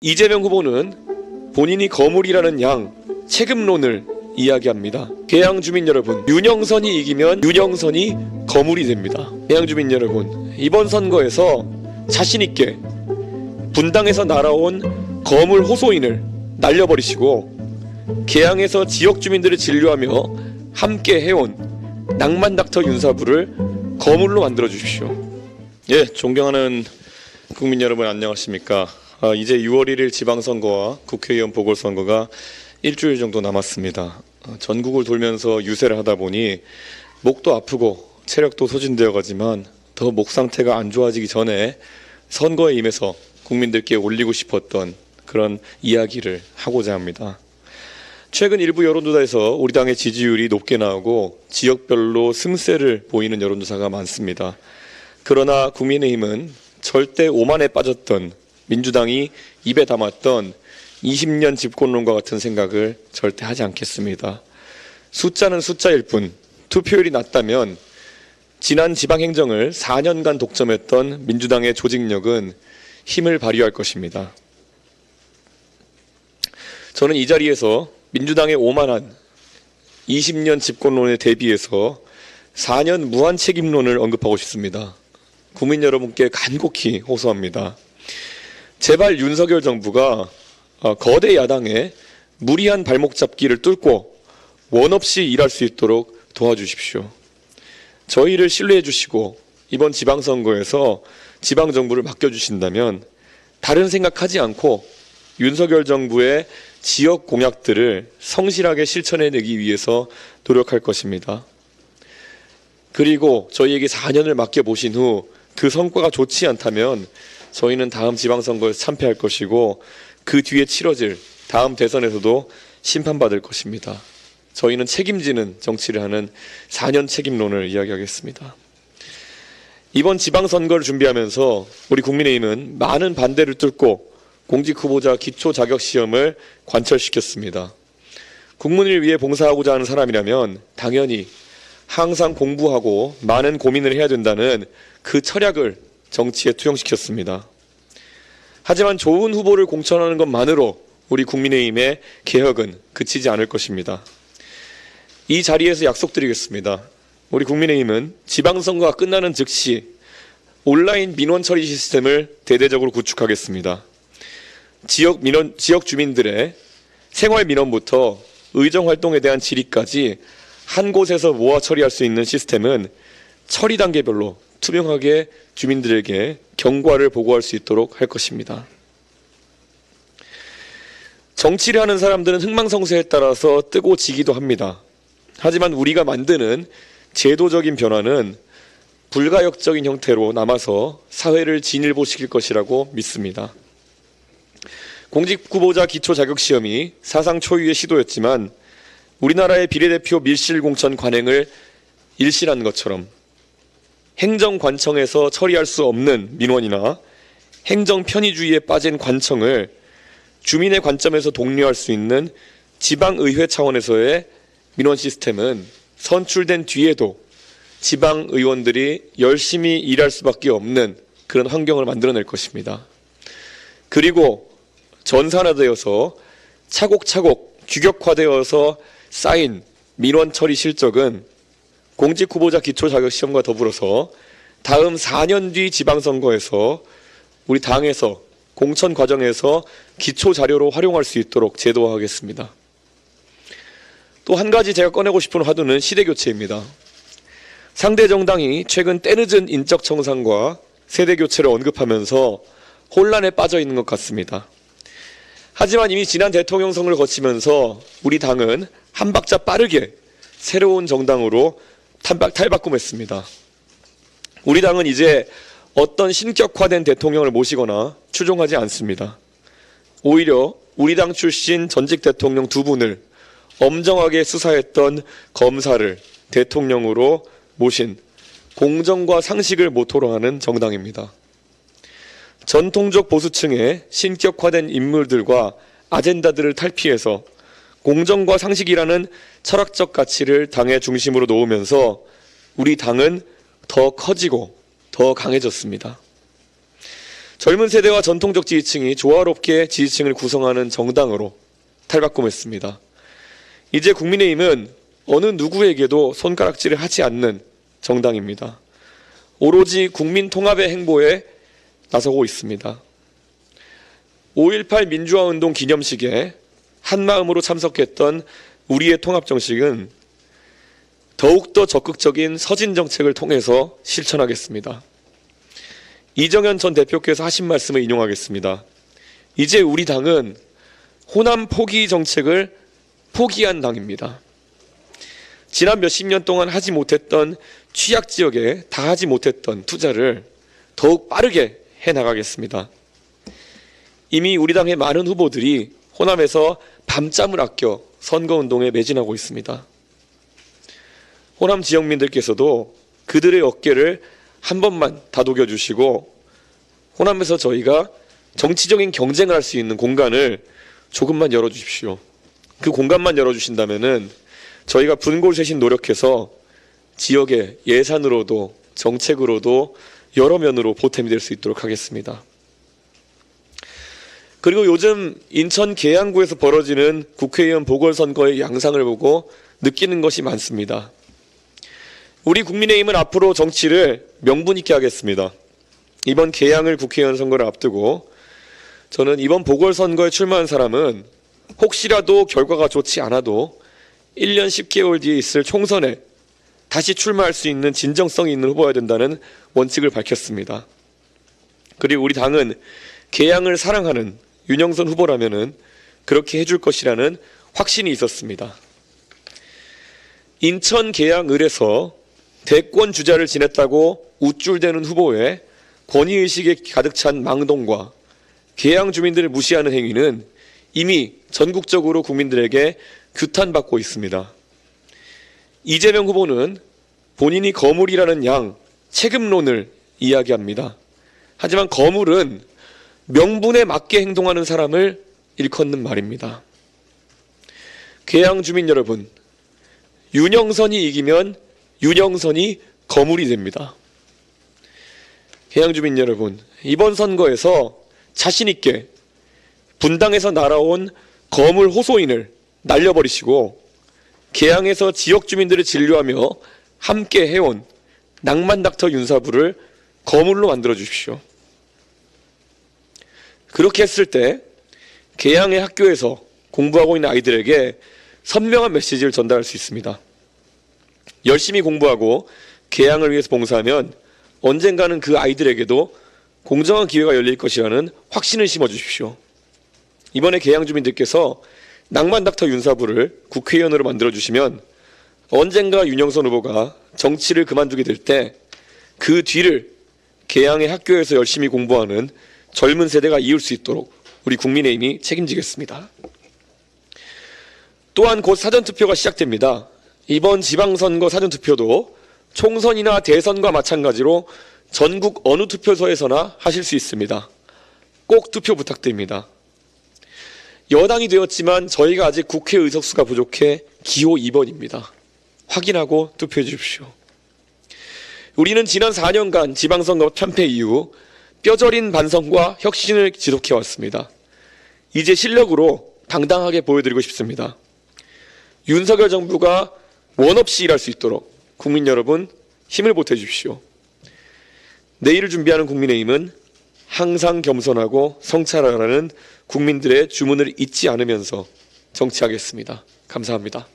이재명 후보는 본인이 거물이라는 양 책임론을 이야기합니다. 계양 주민 여러분, 윤영선이 이기면 윤영선이 거물이 됩니다. 계양 주민 여러분, 이번 선거에서 자신있게 분당에서 날아온 거물 호소인을 날려버리시고 계양에서 지역 주민들을 진료하며 함께 해온 낭만닥터 윤사부를 거물로 만들어 주십시오. 예, 존경하는 국민 여러분 안녕하십니까. 이제 6월 1일 지방선거와 국회의원 보궐선거가 일주일 정도 남았습니다. 전국을 돌면서 유세를 하다 보니 목도 아프고 체력도 소진되어 가지만 더 목 상태가 안 좋아지기 전에 선거에 임해서 국민들께 올리고 싶었던 그런 이야기를 하고자 합니다. 최근 일부 여론조사에서 우리 당의 지지율이 높게 나오고 지역별로 승세를 보이는 여론조사가 많습니다. 그러나 국민의힘은 절대 오만에 빠졌던 민주당이 입에 담았던 20년 집권론과 같은 생각을 절대 하지 않겠습니다. 숫자는 숫자일 뿐 투표율이 낮다면 지난 지방행정을 4년간 독점했던 민주당의 조직력은 힘을 발휘할 것입니다. 저는 이 자리에서 민주당의 오만한 20년 집권론에 대비해서 4년 무한 책임론을 언급하고 싶습니다. 국민 여러분께 간곡히 호소합니다. 제발 윤석열 정부가 거대 야당의 무리한 발목 잡기를 뚫고 원 없이 일할 수 있도록 도와주십시오. 저희를 신뢰해 주시고 이번 지방선거에서 지방정부를 맡겨주신다면 다른 생각하지 않고 윤석열 정부의 지역 공약들을 성실하게 실천해내기 위해서 노력할 것입니다. 그리고 저희에게 4년을 맡겨보신 후 그 성과가 좋지 않다면 저희는 다음 지방선거에서 참패할 것이고 그 뒤에 치러질 다음 대선에서도 심판받을 것입니다. 저희는 책임지는 정치를 하는 4년 책임론을 이야기하겠습니다. 이번 지방선거를 준비하면서 우리 국민의힘은 많은 반대를 뚫고 공직후보자 기초자격시험을 관철시켰습니다. 국민을 위해 봉사하고자 하는 사람이라면 당연히 항상 공부하고 많은 고민을 해야 된다는 그 철학을 정치에 투영시켰습니다. 하지만 좋은 후보를 공천하는 것만으로 우리 국민의힘의 개혁은 그치지 않을 것입니다. 이 자리에서 약속드리겠습니다. 우리 국민의힘은 지방선거가 끝나는 즉시 온라인 민원 처리 시스템을 대대적으로 구축하겠습니다. 지역 주민들의 생활 민원부터 의정 활동에 대한 질의까지 한 곳에서 모아 처리할 수 있는 시스템은 처리 단계별로 투명하게 주민들에게 경과를 보고할 수 있도록 할 것입니다. 정치를 하는 사람들은 흥망성쇠에 따라서 뜨고 지기도 합니다. 하지만 우리가 만드는 제도적인 변화는 불가역적인 형태로 남아서 사회를 진일보시킬 것이라고 믿습니다. 공직후보자 기초자격시험이 사상 초유의 시도였지만 우리나라의 비례대표 밀실공천 관행을 일실한 것처럼 행정관청에서 처리할 수 없는 민원이나 행정편의주의에 빠진 관청을 주민의 관점에서 독려할 수 있는 지방의회 차원에서의 민원 시스템은 선출된 뒤에도 지방의원들이 열심히 일할 수밖에 없는 그런 환경을 만들어낼 것입니다. 그리고 전산화되어서 차곡차곡 규격화되어서 쌓인 민원 처리 실적은 공직후보자 기초자격시험과 더불어서 다음 4년 뒤 지방선거에서 우리 당에서 공천 과정에서 기초자료로 활용할 수 있도록 제도화하겠습니다. 또 한 가지 제가 꺼내고 싶은 화두는 시대교체입니다. 상대 정당이 최근 때늦은 인적 청산과 세대교체를 언급하면서 혼란에 빠져 있는 것 같습니다. 하지만 이미 지난 대통령 선거를 거치면서 우리 당은 한 박자 빠르게 새로운 정당으로 탈바꿈했습니다. 우리 당은 이제 어떤 신격화된 대통령을 모시거나 추종하지 않습니다. 오히려 우리 당 출신 전직 대통령 2분을 엄정하게 수사했던 검사를 대통령으로 모신 공정과 상식을 모토로 하는 정당입니다. 전통적 보수층의 신격화된 인물들과 아젠다들을 탈피해서 공정과 상식이라는 철학적 가치를 당의 중심으로 놓으면서 우리 당은 더 커지고 더 강해졌습니다. 젊은 세대와 전통적 지지층이 조화롭게 지지층을 구성하는 정당으로 탈바꿈했습니다. 이제 국민의힘은 어느 누구에게도 손가락질을 하지 않는 정당입니다. 오로지 국민 통합의 행보에 나서고 있습니다. 5.18 민주화운동 기념식에 한마음으로 참석했던 우리의 통합정식은 더욱더 적극적인 서진 정책을 통해서 실천하겠습니다. 이정현 전 대표께서 하신 말씀을 인용하겠습니다. 이제 우리 당은 호남 포기 정책을 포기한 당입니다. 지난 몇십 년 동안 하지 못했던 취약 지역에 다 하지 못했던 투자를 더욱 빠르게 해나가겠습니다. 이미 우리 당의 많은 후보들이 호남에서 밤잠을 아껴 선거운동에 매진하고 있습니다. 호남 지역민들께서도 그들의 어깨를 한 번만 다독여 주시고 호남에서 저희가 정치적인 경쟁을 할 수 있는 공간을 조금만 열어주십시오. 그 공간만 열어주신다면은 저희가 분골쇄신 노력해서 지역의 예산으로도 정책으로도 여러 면으로 보탬이 될 수 있도록 하겠습니다. 그리고 요즘 인천 계양구에서 벌어지는 국회의원 보궐선거의 양상을 보고 느끼는 것이 많습니다. 우리 국민의힘은 앞으로 정치를 명분 있게 하겠습니다. 이번 계양을 국회의원 선거를 앞두고 저는 이번 보궐선거에 출마한 사람은 혹시라도 결과가 좋지 않아도 1년 10개월 뒤에 있을 총선에 다시 출마할 수 있는 진정성이 있는 후보여야 된다는 원칙을 밝혔습니다. 그리고 우리 당은 계양을 사랑하는 윤영선 후보라면은 그렇게 해줄 것이라는 확신이 있었습니다. 인천 계양을에서 대권 주자를 지냈다고 우쭐대는 후보의 권위의식에 가득 찬 망동과 계양 주민들을 무시하는 행위는 이미 전국적으로 국민들에게 규탄받고 있습니다. 이재명 후보는 본인이 거물이라는 양 책임론을 이야기합니다. 하지만 거물은 명분에 맞게 행동하는 사람을 일컫는 말입니다. 계양 주민 여러분, 윤영선이 이기면 윤영선이 거물이 됩니다. 계양 주민 여러분, 이번 선거에서 자신 있게 분당에서 날아온 거물 호소인을 날려버리시고 계양에서 지역 주민들을 진료하며 함께 해온 낭만 닥터 윤사부를 거물로 만들어 주십시오. 그렇게 했을 때 계양의 학교에서 공부하고 있는 아이들에게 선명한 메시지를 전달할 수 있습니다. 열심히 공부하고 계양을 위해서 봉사하면 언젠가는 그 아이들에게도 공정한 기회가 열릴 것이라는 확신을 심어주십시오. 이번에 계양 주민들께서 낭만 닥터 윤사부를 국회의원으로 만들어주시면 언젠가 윤영선 후보가 정치를 그만두게 될 때 그 뒤를 계양의 학교에서 열심히 공부하는 젊은 세대가 이을 수 있도록 우리 국민의힘이 책임지겠습니다. 또한 곧 사전투표가 시작됩니다. 이번 지방선거 사전투표도 총선이나 대선과 마찬가지로 전국 어느 투표소에서나 하실 수 있습니다. 꼭 투표 부탁드립니다. 여당이 되었지만 저희가 아직 국회 의석수가 부족해 기호 2번입니다. 확인하고 투표해 주십시오. 우리는 지난 4년간 지방선거 참패 이후 뼈저린 반성과 혁신을 지속해왔습니다. 이제 실력으로 당당하게 보여드리고 싶습니다. 윤석열 정부가 원없이 일할 수 있도록 국민 여러분 힘을 보태주십시오. 내일을 준비하는 국민의힘은 항상 겸손하고 성찰하라는 국민들의 주문을 잊지 않으면서 정치하겠습니다. 감사합니다.